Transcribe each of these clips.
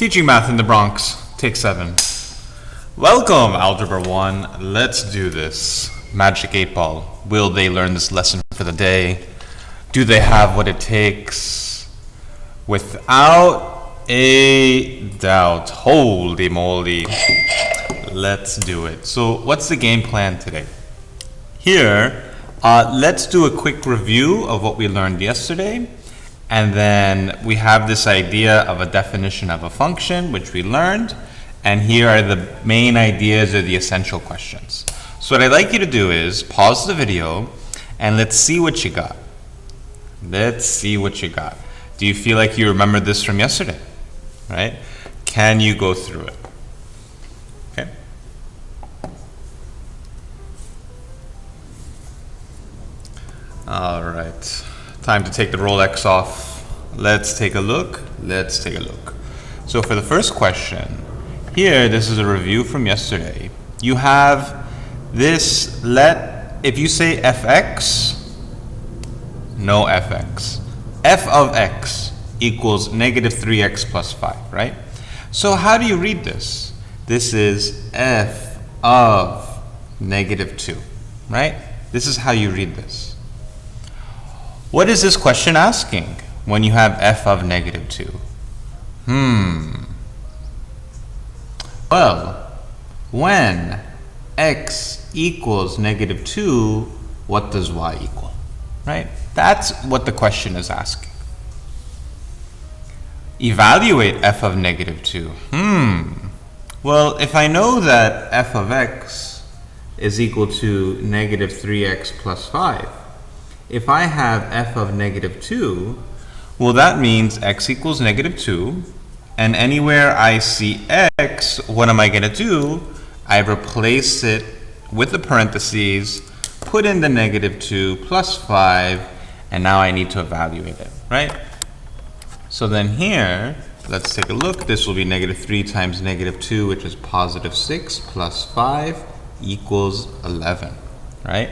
Teaching Math in the Bronx, take 7. Welcome, Algebra 1. Let's do this. Magic 8 Ball. Will they learn this lesson for the day? Do they have what it takes? Without a doubt. Holy moly. Let's do it. So what's the game plan today? Here, let's do a quick review of what we learned yesterday. And then we have this idea of a definition of a function, which we learned. And here are the main ideas or the essential questions. So what I'd like you to do is pause the video and let's see what you got. Let's see what you got. Do you feel like you remember this from yesterday? Right? Can you go through it? Okay. All right. Time to take the Rolex off. Let's take a look. Let's take a look. So for the first question, here, this is a review from yesterday. You have this, if you say fx, no fx. F of x equals negative 3x plus 5, right? So how do you read this? This is f of negative 2, right? This is how you read this. What is this question asking when you have f of negative 2? Well, when x equals negative 2, what does y equal? Right? That's what the question is asking. Evaluate f of negative 2. Well, if I know that f of x is equal to negative 3x plus 5, if I have f of negative 2, well, that means x equals negative 2. And anywhere I see x, what am I going to do? I replace it with the parentheses, put in the negative 2 plus 5, and now I need to evaluate it, right? So then here, let's take a look. This will be negative 3 times negative 2, which is positive 6, plus 5 equals 11, right?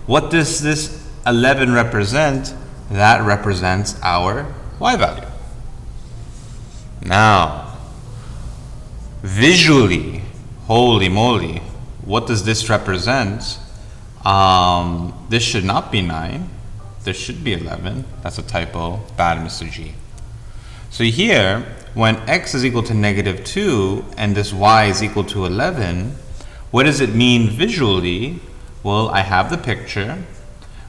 What does this 11 represent? That represents our y value. Now, visually, holy moly, what does this represent? This should not be 9. This should be 11. That's a typo. Bad, Mr. G. So here, when x is equal to negative 2 and this y is equal to 11, what does it mean visually? Well, I have the picture.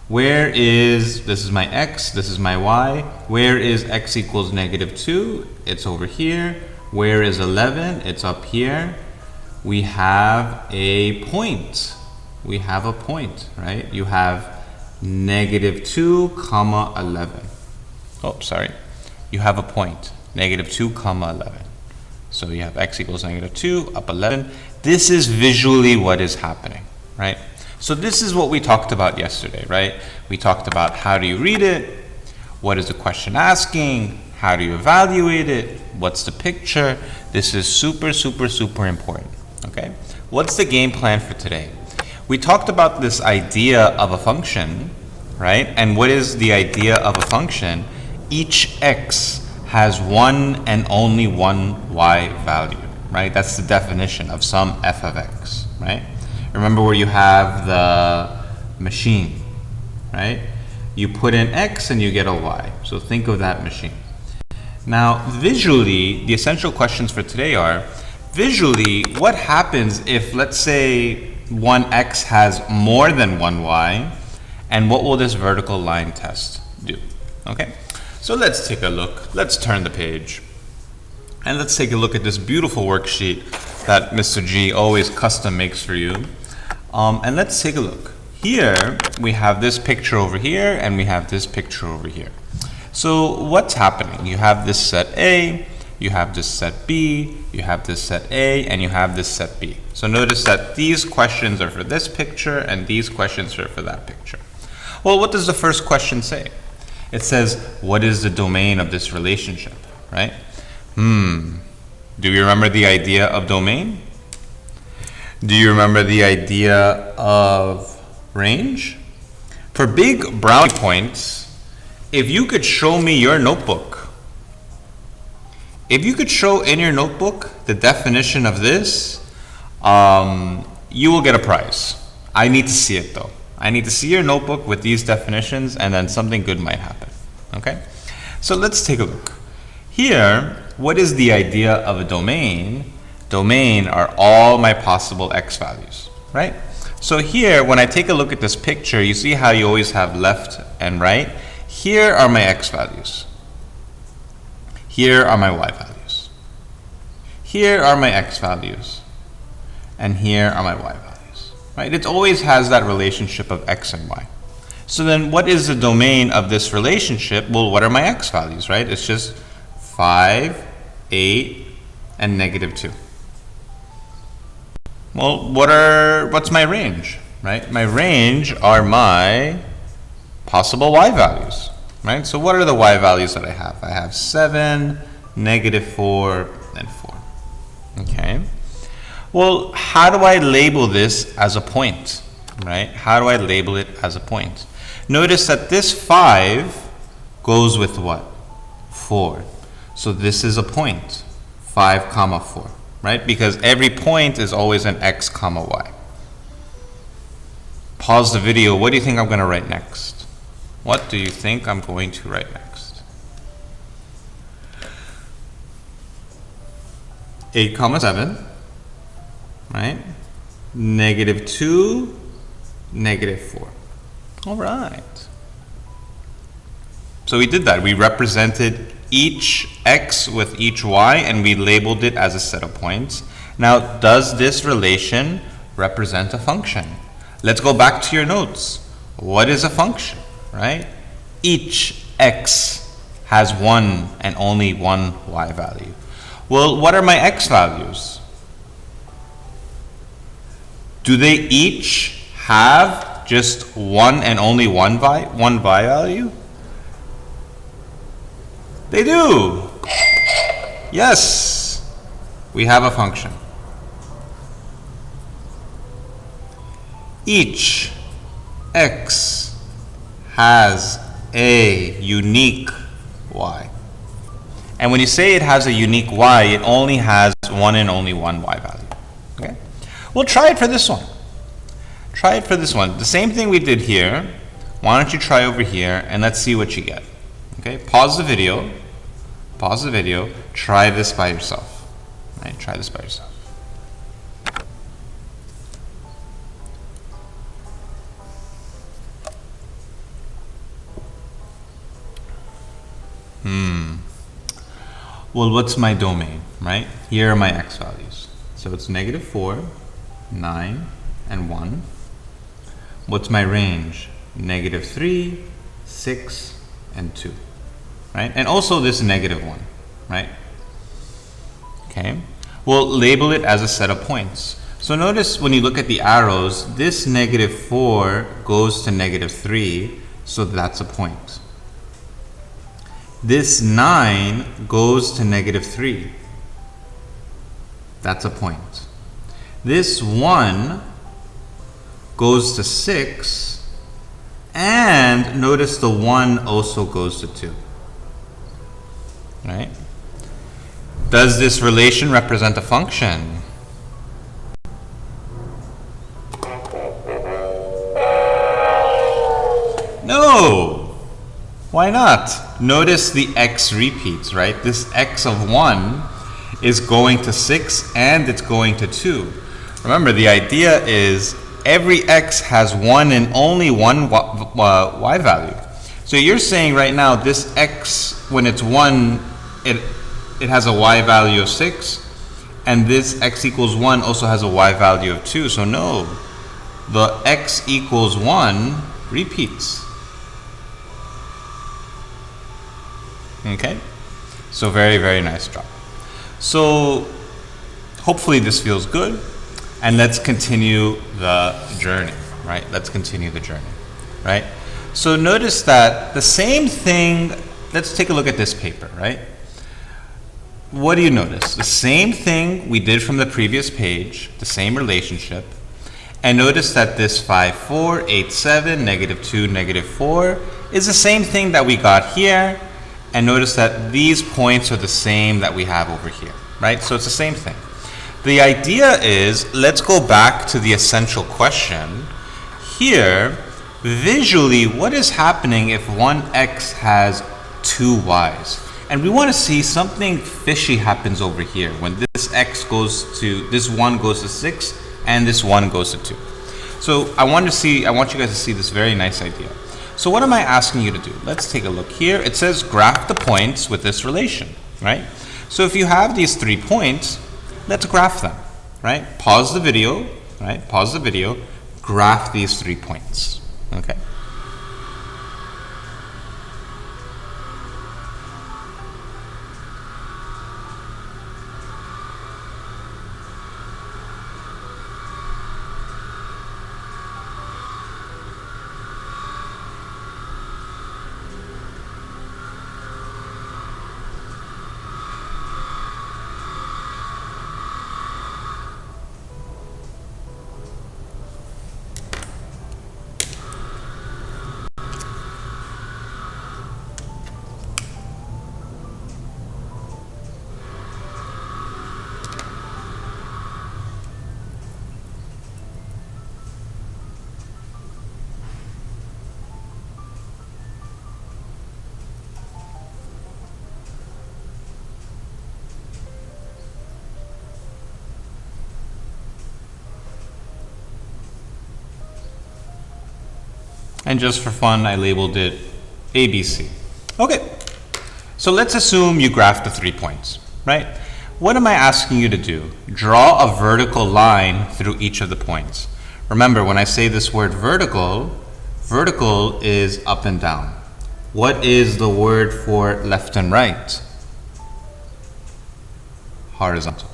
This is my x, this is my y. Where is x equals negative 2? It's over here. Where is 11? It's up here. We have a point. We have a point, right? You have negative 2 comma 11. Oh, sorry. You have a point, negative 2 comma 11. So you have x equals negative 2, up 11. This is visually what is happening, right? So this is what we talked about yesterday, right? We talked about how do you read it, what is the question asking, how do you evaluate it, what's the picture. This is super, super, super important, okay? What's the game plan for today? We talked about this idea of a function, right? And what is the idea of a function? Each x has one and only one y value, right? That's the definition of some f of x, right? Remember where you have the machine, right? You put in x and you get a y. So think of that machine. Now, visually, the essential questions for today are, visually, what happens if, let's say, one x has more than one y, and what will this vertical line test do? Okay, so let's take a look. Let's turn the page. And let's take a look at this beautiful worksheet that Mr. G always custom makes for you. And let's take a look. Here, we have this picture over here, and we have this picture over here. So what's happening? You have this set A, you have this set B, you have this set A, and you have this set B. So notice that these questions are for this picture, and these questions are for that picture. Well, what does the first question say? It says, what is the domain of this relationship, right? Do you remember the idea of domain? Do you remember the idea of range? For big brownie points, if you could show me your notebook If you could show in your notebook the definition of this, you will get a prize. I need to see it though. I need to see your notebook with these definitions, and then something good might happen. Okay? So let's take a look. Here, what is the idea of a domain? Domain are all my possible x values, right? So here, when I take a look at this picture, you see how you always have left and right? Here are my x values. Here are my y values. Here are my x values. And here are my y values, right? It always has that relationship of x and y. So then what is the domain of this relationship? Well, what are my x values, right? It's just 5, 8, and -2. Well, what's my range, right? My range are my possible y values, right? So what are the y values that I have? I have 7, -4, and 4. Okay. Well, how do I label this as a point, right? How do I label it as a point? Notice that this 5 goes with what? 4. So this is a point, 5, 4, right? Because every point is always an x, y. Pause the video. What do you think I'm going to write next? What do you think I'm going to write next? 8, 7, right? -2, -4. All right. So we did that. We represented each x with each y, and we labeled it as a set of points. Now, does this relation represent a function? Let's go back to your notes. What is a function, right? Each x has one and only one y value. Well, what are my x values? Do they each have just one and only one y value? They do. Yes, we have a function. Each x has a unique y. And when you say it has a unique y, it only has one and only one y value. Okay? We'll try it for this one. Try it for this one. The same thing we did here. Why don't you try over here, and let's see what you get. Okay? Pause the video. Pause the video. Try this by yourself. Right? Try this by yourself. Well, what's my domain, right? Here are my x values. So it's -4, 9, and 1. What's my range? -3, 6, and 2, right? And also this -1, right? Okay. We'll label it as a set of points. So notice when you look at the arrows, this -4 goes to -3, so that's a point. This 9 goes to -3. That's a point. This 1 goes to 6, and notice the 1 also goes to 2. Right? Does this relation represent a function? No! Why not? Notice the x repeats, right? This x of 1 is going to 6 and it's going to 2. Remember, the idea is every x has one and only one y value. So you're saying right now this x, when it's 1, it has a y value of 6, and this x equals 1 also has a y value of 2. So no, the x equals 1 repeats. Okay, so very, very nice job. So hopefully this feels good, and let's continue the journey, right? Let's continue the journey, right? So notice that the same thing, let's take a look at this paper, right? What do you notice? The same thing we did from the previous page, the same relationship, and notice that this 5, 4, 8, 7, -2, -4 is the same thing that we got here. And notice that these points are the same that we have over here, right? So it's the same thing. The idea is, let's go back to the essential question. Here, visually, what is happening if one x has two y's? And we want to see something fishy happens over here when this x goes to, this 1 goes to 6 and this 1 goes to 2. So I want you guys to see this very nice idea. So what am I asking you to do? Let's take a look here. It says graph the points with this relation, right? So if you have these 3 points, let's graph them, right? Pause the video, right? Pause the video, graph these 3 points, okay? And just for fun, I labeled it ABC. Okay, so let's assume you graph the 3 points, right? What am I asking you to do? Draw a vertical line through each of the points. Remember, when I say this word vertical, vertical is up and down. What is the word for left and right? Horizontal,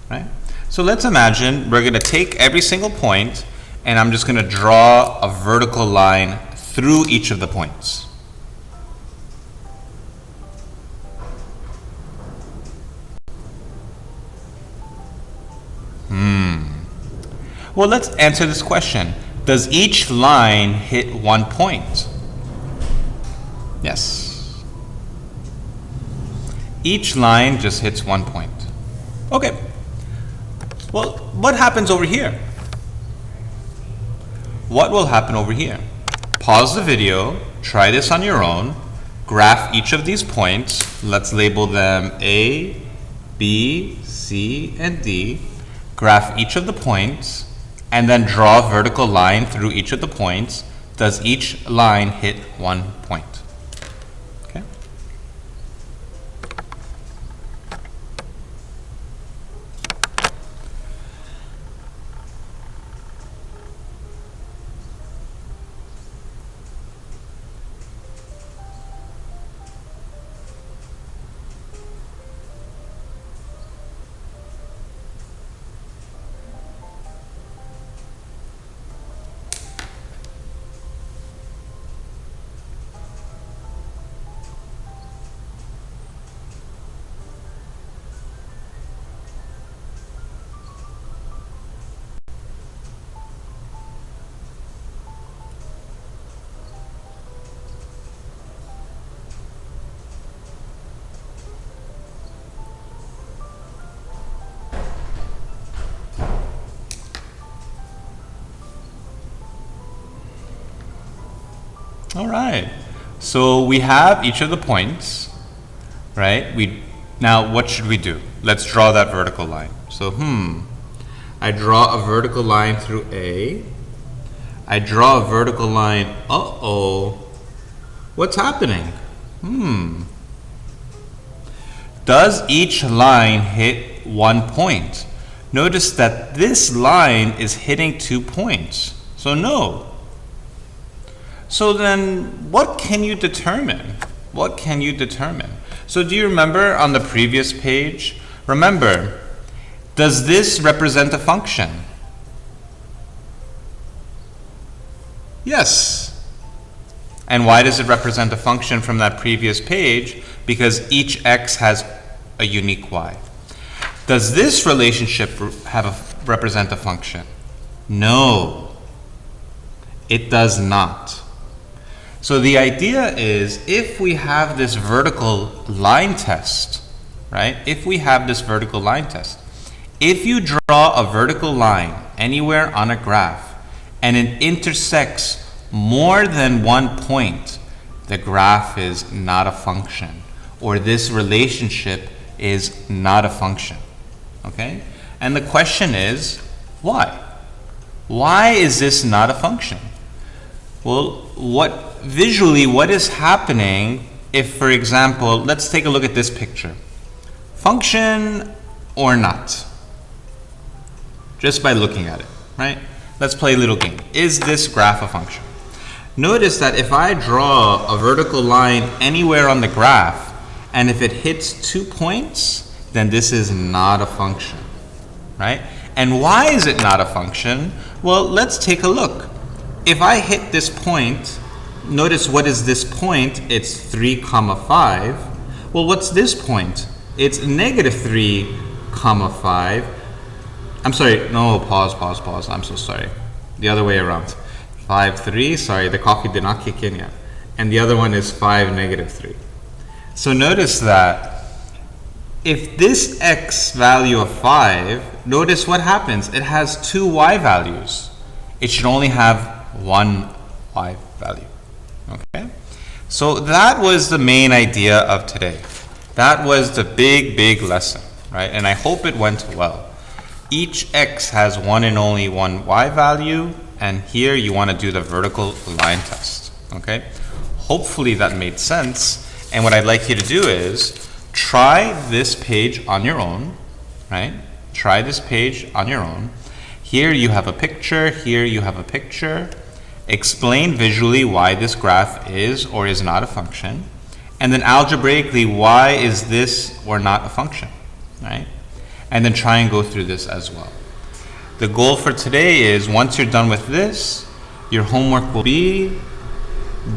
right? So let's imagine we're going to take every single point and I'm just going to draw a vertical line through each of the points. Well, let's answer this question. Does each line hit 1 point? Yes. Each line just hits 1 point. Okay. Well, what happens over here? What will happen over here? Pause the video, try this on your own, graph each of these points. Let's label them A, B, C, and D. Graph each of the points, and then draw a vertical line through each of the points. Does each line hit 1 point? Okay. All right, so we have each of the points, right? Now what should we do? Let's draw that vertical line. So, I draw a vertical line through A. I draw a vertical line, what's happening? Does each line hit 1 point? Notice that this line is hitting 2 points, so no. So then, what can you determine? What can you determine? So do you remember on the previous page? Remember, does this represent a function? Yes. And why does it represent a function from that previous page? Because each x has a unique y. Does this relationship represent a function? No, it does not. So the idea is, if we have this vertical line test, right? If we have this vertical line test, if you draw a vertical line anywhere on a graph and it intersects more than one point, the graph is not a function, or this relationship is not a function, okay? And the question is, why? Why is this not a function? Well, visually, what is happening if, for example, let's take a look at this picture. Function or not? Just by looking at it, right? Let's play a little game. Is this graph a function? Notice that if I draw a vertical line anywhere on the graph, and if it hits 2 points, then this is not a function, right? And why is it not a function? Well, let's take a look. If I hit this point, notice what is this point? It's 3, 5. Well, what's this point? It's -3, 5. I'm sorry, no, pause. I'm so sorry. The other way around. 5, 3, sorry, the coffee did not kick in yet. And the other one is 5, -3. So notice that if this x value of 5, notice what happens. It has 2 y values. It should only have 1 y value, okay? So that was the main idea of today. That was the big lesson, right? And I hope it went well. Each x has one and only one y value, and here you want to do the vertical line test, okay? Hopefully that made sense. And what I'd like you to do is try this page on your own, right? Try this page on your own. Here you have a picture, here you have a picture. Explain visually why this graph is or is not a function. And then algebraically, why is this or not a function, right? And then try and go through this as well. The goal for today is, once you're done with this, your homework will be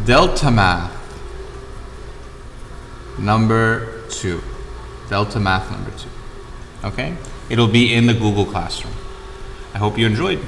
Delta Math number 2. Delta Math number 2. Okay? It'll be in the Google Classroom. I hope you enjoyed.